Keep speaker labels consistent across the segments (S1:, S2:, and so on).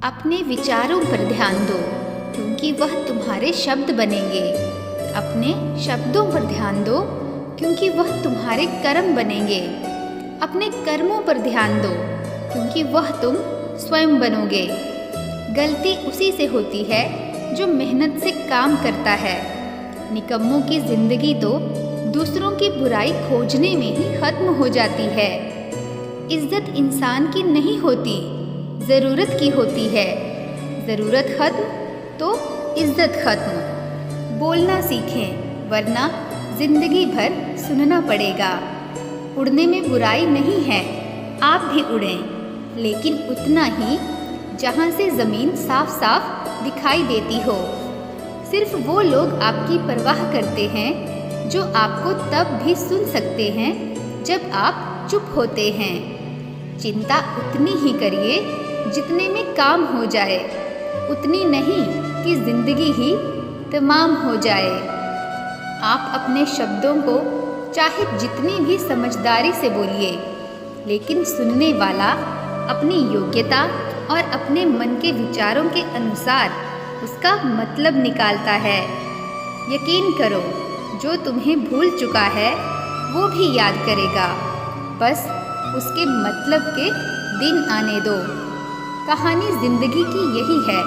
S1: अपने विचारों पर ध्यान दो, क्योंकि वह तुम्हारे शब्द बनेंगे। अपने शब्दों पर ध्यान दो, क्योंकि वह तुम्हारे कर्म बनेंगे। अपने कर्मों पर ध्यान दो, क्योंकि वह तुम स्वयं बनोगे। गलती उसी से होती है जो मेहनत से काम करता है। निकम्मों की जिंदगी तो दूसरों की बुराई खोजने में ही खत्म हो जाती है। इज्जत इंसान की नहीं होती, ज़रूरत की होती है। ज़रूरत खत्म तो इज्जत खत्म। बोलना सीखें, वरना जिंदगी भर सुनना पड़ेगा। उड़ने में बुराई नहीं है, आप भी उड़ें, लेकिन उतना ही जहाँ से ज़मीन साफ साफ दिखाई देती हो। सिर्फ वो लोग आपकी परवाह करते हैं जो आपको तब भी सुन सकते हैं जब आप चुप होते हैं। चिंता उतनी ही करिए जितने में काम हो जाए, उतनी नहीं कि जिंदगी ही तमाम हो जाए। आप अपने शब्दों को चाहे जितनी भी समझदारी से बोलिए, लेकिन सुनने वाला अपनी योग्यता और अपने मन के विचारों के अनुसार उसका मतलब निकालता है। यकीन करो, जो तुम्हें भूल चुका है वो भी याद करेगा, बस उसके मतलब के दिन आने दो। कहानी जिंदगी की यही है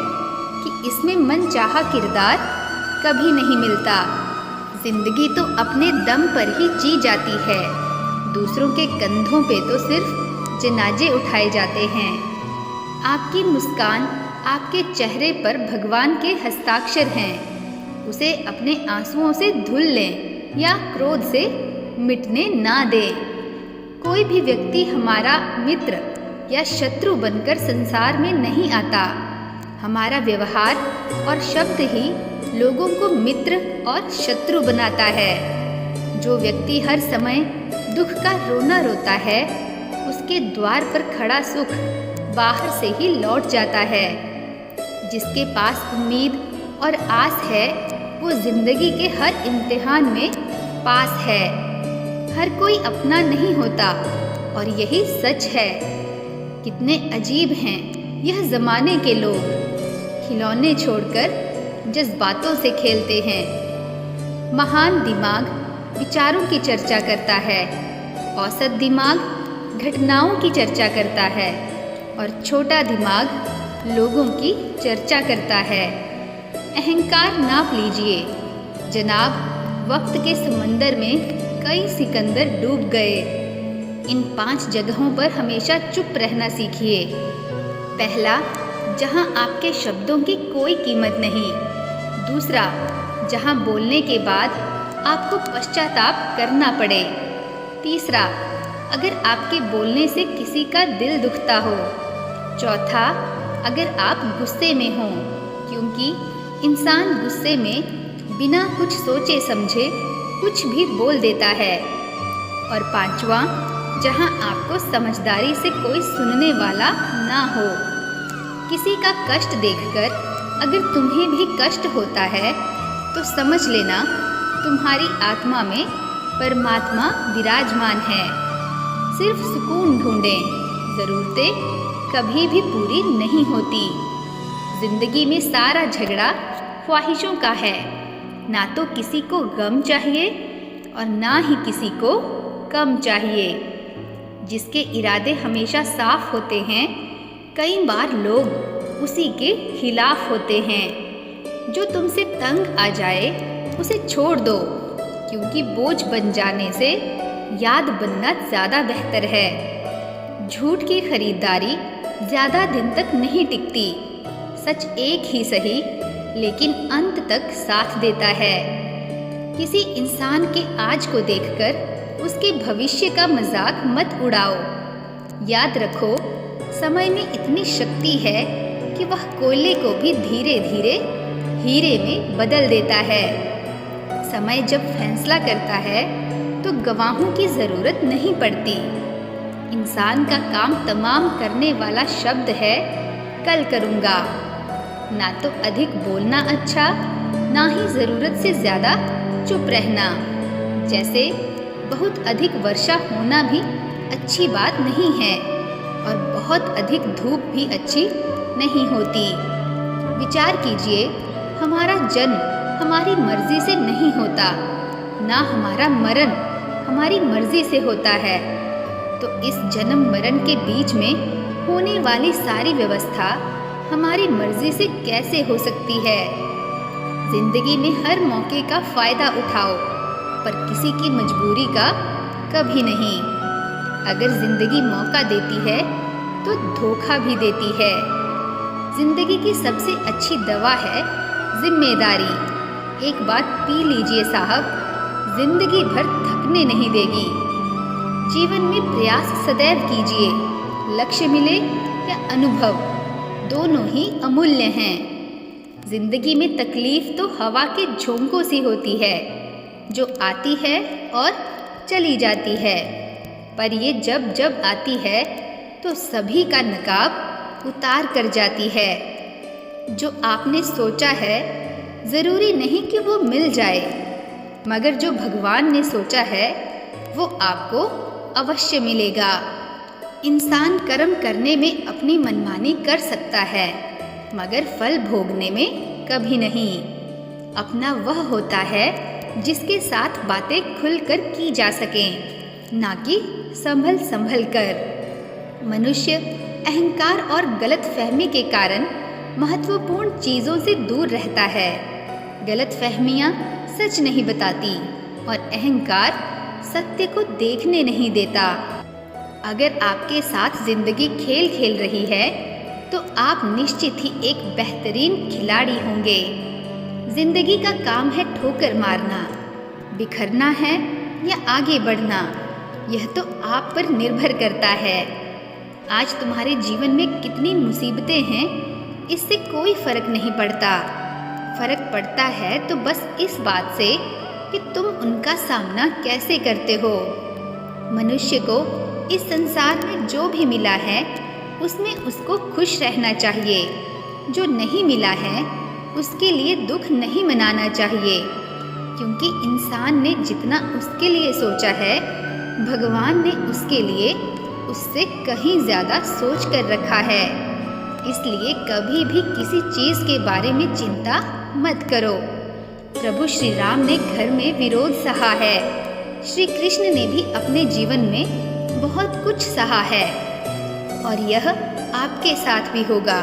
S1: कि इसमें मनचाहा किरदार कभी नहीं मिलता। जिंदगी तो अपने दम पर ही जी जाती है। दूसरों के कंधों पे तो सिर्फ जनाजे उठाए जाते हैं। आपकी मुस्कान आपके चेहरे पर भगवान के हस्ताक्षर हैं। उसे अपने आंसुओं से धुल लें या क्रोध से मिटने ना दें। कोई भी व्यक्ति हमारा मित्र या शत्रु बनकर संसार में नहीं आता। हमारा व्यवहार और शब्द ही लोगों को मित्र और शत्रु बनाता है। जो व्यक्ति हर समय दुख का रोना रोता है, उसके द्वार पर खड़ा सुख बाहर से ही लौट जाता है। जिसके पास उम्मीद और आस है, वो जिंदगी के हर इम्तिहान में पास है। हर कोई अपना नहीं होता, और यही सच है। कितने अजीब हैं यह ज़माने के लोग, खिलौने छोड़कर जज्बातों से खेलते हैं। महान दिमाग विचारों की चर्चा करता है, औसत दिमाग घटनाओं की चर्चा करता है, और छोटा दिमाग लोगों की चर्चा करता है। अहंकार नाप लीजिए जनाब, वक्त के समंदर में कई सिकंदर डूब गए। इन 5 जगहों पर हमेशा चुप रहना सीखिए। पहला, जहां आपके शब्दों की कोई कीमत नहीं। दूसरा, जहां बोलने के बाद आपको पश्चाताप करना पड़े। तीसरा, अगर आपके बोलने से किसी का दिल दुखता हो। चौथा, अगर आप गुस्से में हों, क्योंकि इंसान गुस्से में बिना कुछ सोचे समझे कुछ भी बोल देता है। और पांचवा, जहां आपको समझदारी से कोई सुनने वाला ना हो। किसी का कष्ट देखकर अगर तुम्हें भी कष्ट होता है, तो समझ लेना तुम्हारी आत्मा में परमात्मा विराजमान है। सिर्फ सुकून ढूंढें, ज़रूरतें कभी भी पूरी नहीं होती। जिंदगी में सारा झगड़ा ख्वाहिशों का है। ना तो किसी को गम चाहिए और ना ही किसी को कम चाहिए। जिसके इरादे हमेशा साफ होते हैं, कई बार लोग उसी के खिलाफ होते हैं। जो तुमसे तंग आ जाए उसे छोड़ दो, क्योंकि बोझ बन जाने से याद बनना ज़्यादा बेहतर है। झूठ की खरीदारी ज़्यादा दिन तक नहीं टिकती। सच एक ही सही, लेकिन अंत तक साथ देता है। किसी इंसान के आज को देखकर उसके भविष्य का मजाक मत उड़ाओ। याद रखो, समय में इतनी शक्ति है कि वह कोयले को भी धीरे धीरे हीरे में बदल देता है। समय जब फैसला करता है तो गवाहों की ज़रूरत नहीं पड़ती। इंसान का काम तमाम करने वाला शब्द है कल करूँगा। ना तो अधिक बोलना अच्छा, ना ही ज़रूरत से ज़्यादा चुप रहना। जैसे बहुत अधिक वर्षा होना भी अच्छी बात नहीं है, और बहुत अधिक धूप भी अच्छी नहीं होती। विचार कीजिए, हमारा जन्म हमारी मर्जी से नहीं होता, ना हमारा मरण हमारी मर्जी से होता है। तो इस जन्म मरण के बीच में होने वाली सारी व्यवस्था हमारी मर्जी से कैसे हो सकती है? जिंदगी में हर मौके का फायदा उठाओ, पर किसी की मजबूरी का कभी नहीं। अगर जिंदगी मौका देती है तो धोखा भी देती है। जिंदगी की सबसे अच्छी दवा है जिम्मेदारी। एक बार पी लीजिए साहब, जिंदगी भर थकने नहीं देगी। जीवन में प्रयास सदैव कीजिए, लक्ष्य मिले या अनुभव, दोनों ही अमूल्य हैं। जिंदगी में तकलीफ तो हवा के झोंकों सी होती है, जो आती है और चली जाती है, पर ये जब जब आती है तो सभी का नकाब उतार कर जाती है। जो आपने सोचा है ज़रूरी नहीं कि वो मिल जाए, मगर जो भगवान ने सोचा है वो आपको अवश्य मिलेगा। इंसान कर्म करने में अपनी मनमानी कर सकता है, मगर फल भोगने में कभी नहीं। अपना वह होता है जिसके साथ बातें खुलकर की जा सकें, ना कि संभल संभल कर। मनुष्य अहंकार और गलतफहमी के कारण महत्वपूर्ण चीज़ों से दूर रहता है। गलतफहमियाँ सच नहीं बताती और अहंकार सत्य को देखने नहीं देता। अगर आपके साथ जिंदगी खेल खेल रही है तो आप निश्चित ही एक बेहतरीन खिलाड़ी होंगे। जिंदगी का काम है ठोकर मारना, बिखरना है या आगे बढ़ना, यह तो आप पर निर्भर करता है। आज तुम्हारे जीवन में कितनी मुसीबतें हैं, इससे कोई फर्क नहीं पड़ता। फर्क पड़ता है तो बस इस बात से कि तुम उनका सामना कैसे करते हो। मनुष्य को इस संसार में जो भी मिला है उसमें उसको खुश रहना चाहिए। जो नहीं मिला है उसके लिए दुख नहीं मनाना चाहिए, क्योंकि इंसान ने जितना उसके लिए सोचा है, भगवान ने उसके लिए उससे कहीं ज़्यादा सोच कर रखा है। इसलिए कभी भी किसी चीज़ के बारे में चिंता मत करो। प्रभु श्री राम ने घर में विरोध सहा है। श्री कृष्ण ने भी अपने जीवन में बहुत कुछ सहा है, और यह आपके साथ भी होगा।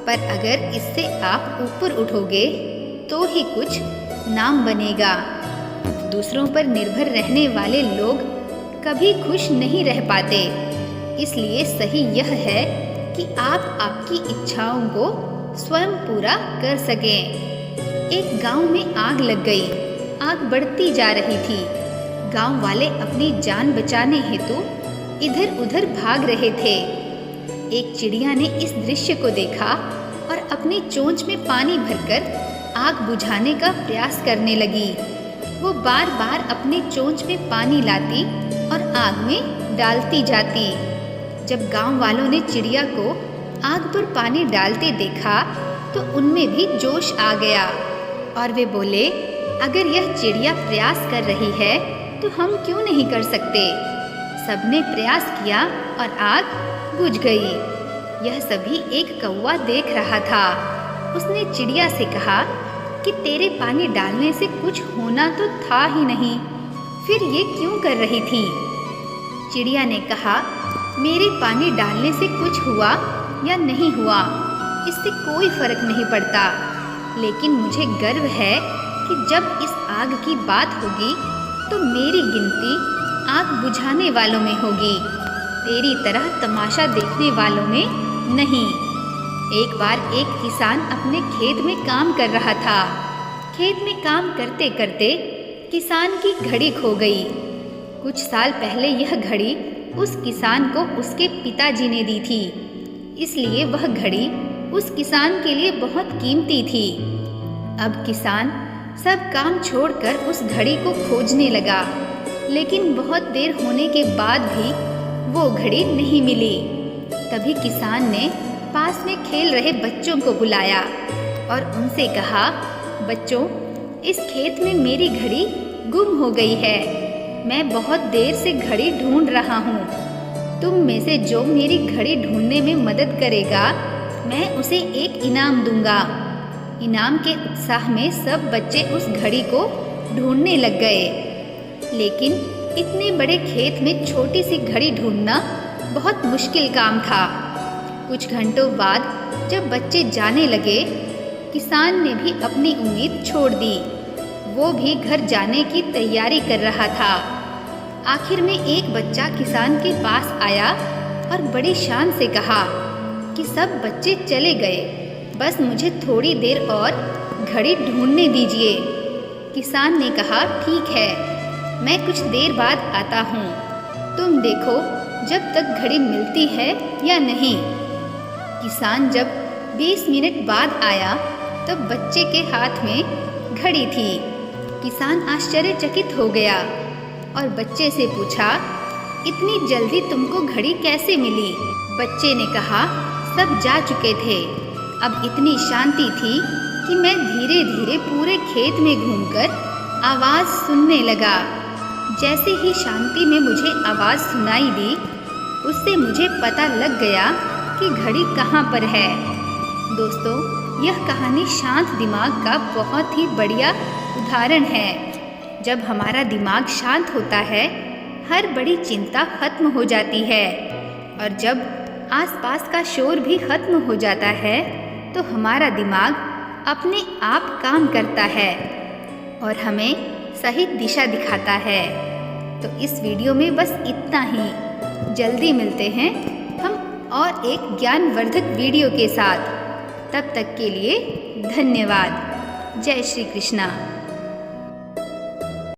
S1: पर अगर इससे आप ऊपर उठोगे तो ही कुछ नाम बनेगा। दूसरों पर निर्भर रहने वाले लोग कभी खुश नहीं रह पाते। इसलिए सही यह है कि आप आपकी इच्छाओं को स्वयं पूरा कर सकें। एक गांव में आग लग गई। आग बढ़ती जा रही थी। गांव वाले अपनी जान बचाने हेतु इधर उधर भाग रहे थे। एक चिड़िया ने इस दृश्य को देखा और अपनी चोंच में पानी भरकर आग बुझाने का प्रयास करने लगी। वो बार बार अपनी चोंच में पानी लाती और आग में डालती जाती। जब गांव वालों ने चिड़िया को आग पर पानी डालते देखा तो उनमें भी जोश आ गया और वे बोले, अगर यह चिड़िया प्रयास कर रही है तो हम क्यों नहीं कर सकते। सबने प्रयास किया और आग बुझ गई। यह सभी एक कौवा देख रहा था। उसने चिड़िया से कहा कि तेरे पानी डालने से कुछ होना तो था ही नहीं, फिर ये क्यों कर रही थी। चिड़िया ने कहा, मेरे पानी डालने से कुछ हुआ या नहीं हुआ इससे कोई फर्क नहीं पड़ता, लेकिन मुझे गर्व है कि जब इस आग की बात होगी तो मेरी गिनती आग बुझाने वालों में होगी, तेरी तरह तमाशा देखने वालों में नहीं। एक बार एक किसान अपने खेत में काम कर रहा था। खेत में काम करते करते किसान की घड़ी खो गई। कुछ साल पहले यह घड़ी उस किसान को उसके पिताजी ने दी थी, इसलिए वह घड़ी उस किसान के लिए बहुत कीमती थी। अब किसान सब काम छोड़कर उस घड़ी को खोजने लगा, लेकिन बहुत देर होने के बाद भी वो घड़ी नहीं मिली। तभी किसान ने पास में खेल रहे बच्चों को बुलाया और उनसे कहा, बच्चों, इस खेत में मेरी घड़ी गुम हो गई है। मैं बहुत देर से घड़ी ढूंढ रहा हूँ। तुम में से जो मेरी घड़ी ढूंढने में मदद करेगा, मैं उसे एक इनाम दूंगा। इनाम के उत्साह में सब बच्चे उस घड़ी को ढूंढने लग गए। लेकिन इतने बड़े खेत में छोटी सी घड़ी ढूंढना बहुत मुश्किल काम था। कुछ घंटों बाद जब बच्चे जाने लगे, किसान ने भी अपनी उम्मीद छोड़ दी। वो भी घर जाने की तैयारी कर रहा था। आखिर में एक बच्चा किसान के पास आया और बड़ी शान से कहा कि सब बच्चे चले गए, बस मुझे थोड़ी देर और घड़ी ढूंढने दीजिए। किसान ने कहा, ठीक है, मैं कुछ देर बाद आता हूँ, तुम देखो जब तक घड़ी मिलती है या नहीं। किसान जब 20 मिनट बाद आया तब बच्चे के हाथ में घड़ी थी। किसान आश्चर्यचकित हो गया और बच्चे से पूछा, इतनी जल्दी तुमको घड़ी कैसे मिली? बच्चे ने कहा, सब जा चुके थे, अब इतनी शांति थी कि मैं धीरे धीरे पूरे खेत में घूमकर आवाज़ सुनने लगा। जैसे ही शांति में मुझे आवाज़ सुनाई दी, उससे मुझे पता लग गया कि घड़ी कहाँ पर है। दोस्तों, यह कहानी शांत दिमाग का बहुत ही बढ़िया उदाहरण है। जब हमारा दिमाग शांत होता है, हर बड़ी चिंता खत्म हो जाती है, और जब आसपास का शोर भी खत्म हो जाता है तो हमारा दिमाग अपने आप काम करता है और हमें सही दिशा दिखाता है। तो इस वीडियो में बस इतना ही। जल्दी मिलते हैं हम और एक ज्ञानवर्धक वीडियो के साथ। तब तक के लिए धन्यवाद। जय श्री कृष्णा।